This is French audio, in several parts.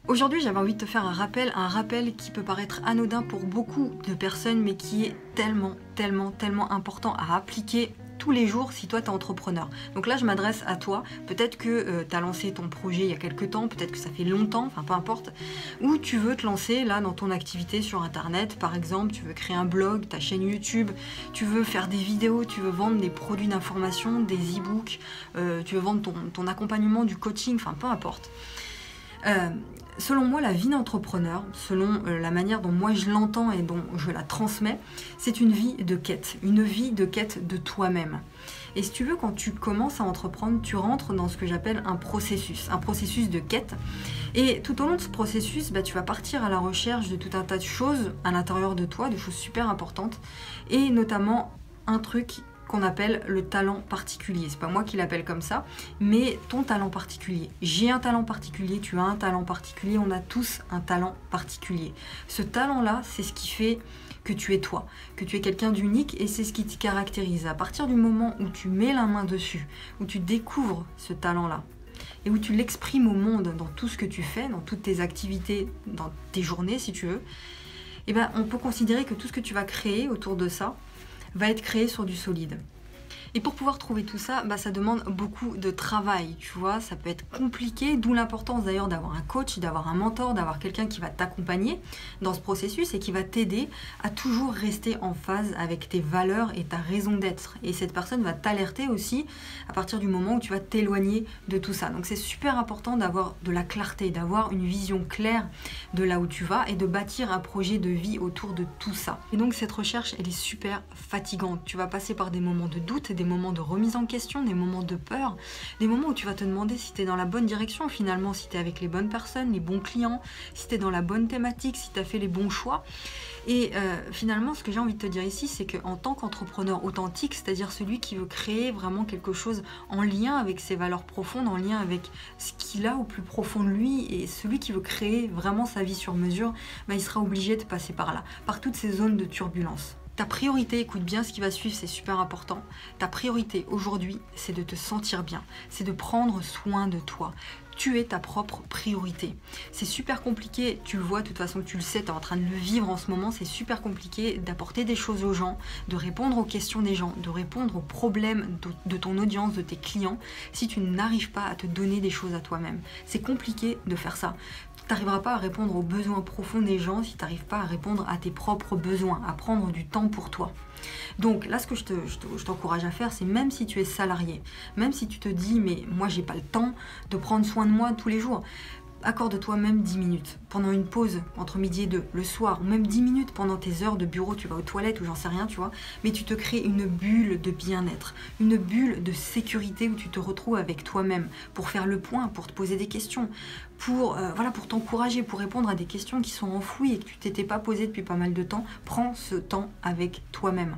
Aujourd'hui, j'avais envie de te faire un rappel qui peut paraître anodin pour beaucoup de personnes, mais qui est tellement important à appliquer tous les jours si toi tu es entrepreneur. Donc là, je m'adresse à toi. Peut-être que tu as lancé ton projet il y a quelques temps, peut-être que ça fait longtemps, enfin peu importe, ou tu veux te lancer là dans ton activité sur Internet, par exemple, tu veux créer un blog, ta chaîne YouTube, tu veux faire des vidéos, tu veux vendre des produits d'information, des e-books, tu veux vendre ton accompagnement, du coaching, enfin peu importe. Selon moi, la vie d'entrepreneur, selon la manière dont moi je l'entends et dont je la transmets, c'est une vie de quête de toi-même. Et si tu veux, quand tu commences à entreprendre, tu rentres dans ce que j'appelle un processus de quête. Et tout au long de ce processus, tu vas partir à la recherche de tout un tas de choses à l'intérieur de toi, de choses super importantes, et notamment un truc qu'on appelle le talent particulier. C'est pas moi qui l'appelle comme ça, mais ton talent particulier. J'ai un talent particulier, tu as un talent particulier, on a tous un talent particulier. Ce talent-là, c'est ce qui fait que tu es toi, que tu es quelqu'un d'unique, et c'est ce qui te caractérise. À partir du moment où tu mets la main dessus, où tu découvres ce talent-là, et où tu l'exprimes au monde dans tout ce que tu fais, dans toutes tes activités, dans tes journées si tu veux, on peut considérer que tout ce que tu vas créer autour de ça va être créé sur du solide. Et pour pouvoir trouver tout ça, ça demande beaucoup de travail, tu vois, ça peut être compliqué, d'où l'importance d'ailleurs d'avoir un coach, d'avoir un mentor, d'avoir quelqu'un qui va t'accompagner dans ce processus et qui va t'aider à toujours rester en phase avec tes valeurs et ta raison d'être. Et cette personne va t'alerter aussi à partir du moment où tu vas t'éloigner de tout ça. Donc c'est super important d'avoir de la clarté, d'avoir une vision claire de là où tu vas et de bâtir un projet de vie autour de tout ça. Et donc cette recherche, elle est super fatigante. Tu vas passer par des moments de doute, des moments de remise en question, des moments de peur, des moments où tu vas te demander si tu es dans la bonne direction finalement, si tu es avec les bonnes personnes, les bons clients, si tu es dans la bonne thématique, si tu as fait les bons choix. Et finalement, ce que j'ai envie de te dire ici, c'est qu'en tant qu'entrepreneur authentique, c'est-à-dire celui qui veut créer vraiment quelque chose en lien avec ses valeurs profondes, en lien avec ce qu'il a au plus profond de lui, et celui qui veut créer vraiment sa vie sur mesure, il sera obligé de passer par là, par toutes ces zones de turbulence. Ta priorité, écoute bien ce qui va suivre, c'est super important. Ta priorité aujourd'hui, c'est de te sentir bien, c'est de prendre soin de toi. Tu es ta propre priorité. C'est super compliqué, tu le vois, de toute façon tu le sais, tu es en train de le vivre en ce moment, c'est super compliqué d'apporter des choses aux gens, de répondre aux questions des gens, de répondre aux problèmes de ton audience, de tes clients, si tu n'arrives pas à te donner des choses à toi-même. C'est compliqué de faire ça. Tu n'arriveras pas à répondre aux besoins profonds des gens si tu n'arrives pas à répondre à tes propres besoins, à prendre du temps pour toi. Donc là, ce que je t'encourage à faire, c'est même si tu es salarié, même si tu te dis « mais moi j'ai pas le temps de prendre soin de moi tous les jours », accorde-toi même 10 minutes pendant une pause entre midi et 2, le soir, ou même 10 minutes pendant tes heures de bureau, tu vas aux toilettes ou j'en sais rien, tu vois, mais tu te crées une bulle de bien-être, une bulle de sécurité où tu te retrouves avec toi-même pour faire le point, pour te poser des questions, pour t'encourager, pour répondre à des questions qui sont enfouies et que tu t'étais pas posées depuis pas mal de temps. Prends ce temps avec toi-même.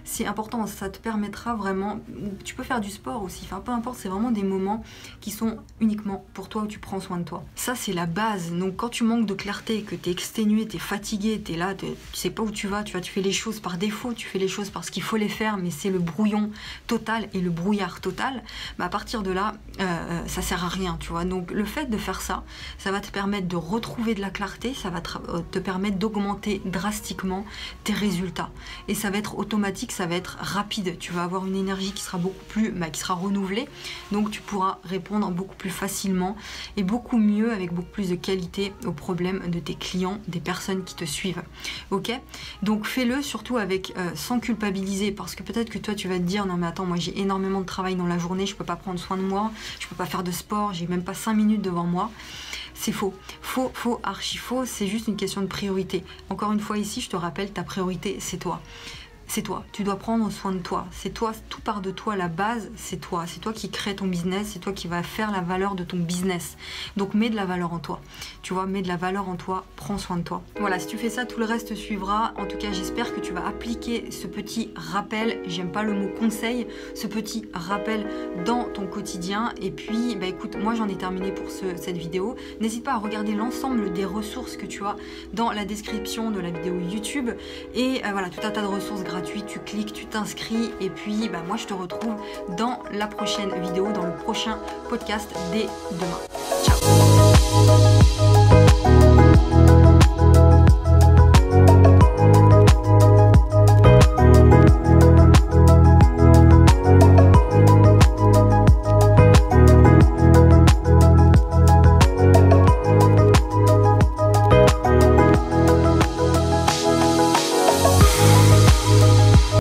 C'est important, ça te permettra vraiment, tu peux faire du sport aussi, enfin peu importe, c'est vraiment des moments qui sont uniquement pour toi où tu prends soin de toi. Ça c'est la base, donc quand tu manques de clarté, que tu es exténué, tu es fatigué, tu es là, tu sais pas où tu vas, tu fais les choses par défaut, tu fais les choses parce qu'il faut les faire, mais c'est le brouillon total et le brouillard total, à partir de là, ça sert à rien, tu vois. Donc le fait de faire ça, ça va te permettre de retrouver de la clarté, ça va te permettre d'augmenter drastiquement tes résultats. Et ça va être automatique, ça va être rapide, tu vas avoir une énergie qui sera beaucoup plus, qui sera renouvelée, donc tu pourras répondre beaucoup plus facilement et beaucoup mieux, avec beaucoup plus de qualité aux problèmes de tes clients, des personnes qui te suivent. Ok, donc fais-le surtout avec sans culpabiliser, parce que peut-être que toi tu vas te dire non mais attends, moi j'ai énormément de travail dans la journée, je peux pas prendre soin de moi, je peux pas faire de sport, j'ai même pas 5 minutes devant moi. C'est faux, archi faux, c'est juste une question de priorité. Encore une fois ici, je te rappelle, ta priorité c'est toi. C'est toi, tu dois prendre soin de toi, c'est toi, tout part de toi, la base c'est toi qui crée ton business, c'est toi qui va faire la valeur de ton business. Donc mets de la valeur en toi, tu vois, mets de la valeur en toi, prends soin de toi. Voilà, si tu fais ça, tout le reste suivra. En tout cas, j'espère que tu vas appliquer ce petit rappel, j'aime pas le mot conseil, ce petit rappel dans ton quotidien. Et puis, écoute, moi j'en ai terminé pour cette vidéo. N'hésite pas à regarder l'ensemble des ressources que tu as dans la description de la vidéo YouTube. Et voilà, tout un tas de ressources gratuites, tu cliques, tu t'inscris. Et puis, moi je te retrouve dans la prochaine vidéo, dans le prochain podcast dès demain.